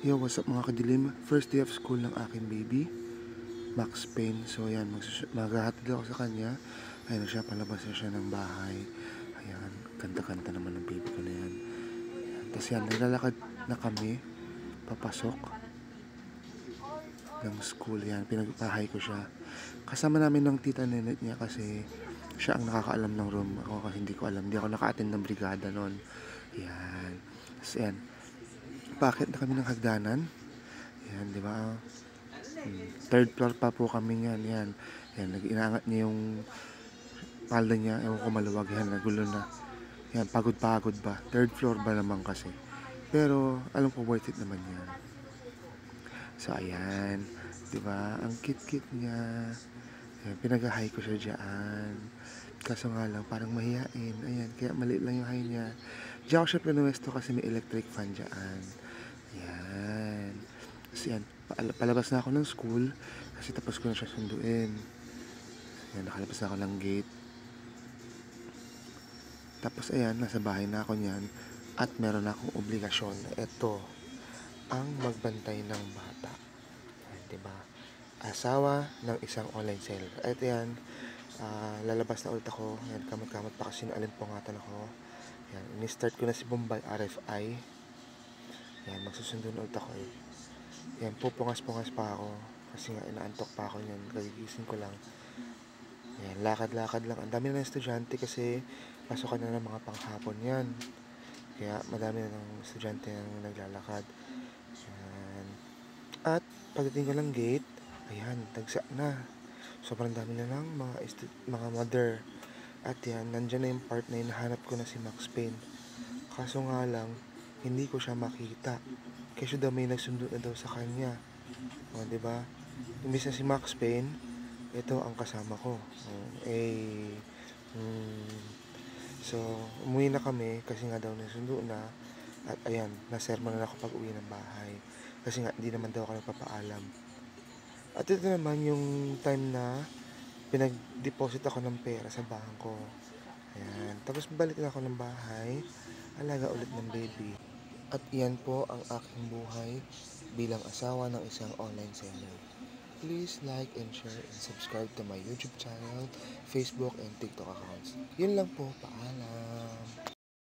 Yo, what's up mga kadilim? First day of school ng aking baby, Max Payne. So ayan, maghahatid ako sa kanya. Ayan na siya, palabas na siya ng bahay. Ayan, kanta-kanta naman ng baby ko na yan. Tapos yan, naglalakad na kami, papasok ng school. Yan, pinagpahay ko siya. Kasama namin ng tita Nenet niya kasi siya ang nakakaalam ng room. Ako hindi ko alam, hindi ako naka-attend ng brigada noon. Yan. Tapos yan, paakit na kami ng hagdanan. Yan, di ba? Third floor pa po kami yan. Yan, nag-inaangat niya yung palda niya. Ewan ko maluwag. Yan, nagulo na. Yan, pagod-pagod ba? Third floor ba naman kasi? Pero, alam ko worth it naman yan. So, ayan. Di ba? Ang cute-cute niya. Ayan, pinag-hi ko siya dyan. Kaso nga lang, parang mahihain. Ayan, kaya maliit lang yung hi niya. Diyan ako siya pinuwesto kasi may electric fan dyan. Ayan. Kasi yan, palabas na ako ng school kasi tapos ko na siya sunduin. Ayan, nakalabas na ako ng gate. Tapos ayan, nasa bahay na ako niyan at meron na akong obligasyon. Ito, ang magbantay ng bata. Ayan, diba? Asawa ng isang online seller. Ito yan, lalabas na ulit ako. Ayan, kamot-kamot pa kasi naalimpungatan ako. Ayan, ini-start ko na si Bombay RFI. Ayan, magsusundo na ulit ako eh. Ayan, pupungas-pungas pa ako. Kasi nga, inaantok pa ako yan. Kagigising ko lang. Ayan, lakad-lakad lang. Ang dami na ng estudyante kasi pasukan na ng mga panghapon yan. Kaya madami na ng estudyante na naglalakad. Ayan. At pagdating ko ng gate, ayan, tagsa na. Sobrang dami na lang mga mother. At yan, nandyan na yung part na hinahanap ko na si Max Payne. Kaso nga lang, hindi ko siya makita. Kasi daw may nagsundo na daw sa kanya. O, diba? Imbis na si Max Payne, ito ang kasama ko. So, umuwi na kami kasi nga daw nasundo na. At ayan, nasermon na ako pag uwi ng bahay. Kasi nga, hindi naman daw ako nagpapaalam. At ito naman yung time na pinag-deposit ako ng pera sa bangko. Ayan. Tapos balik na ako ng bahay. Alaga ulit ng baby. At iyan po ang aking buhay bilang asawa ng isang online seller. Please like and share and subscribe to my YouTube channel, Facebook and TikTok accounts. Yun lang po. Paalam!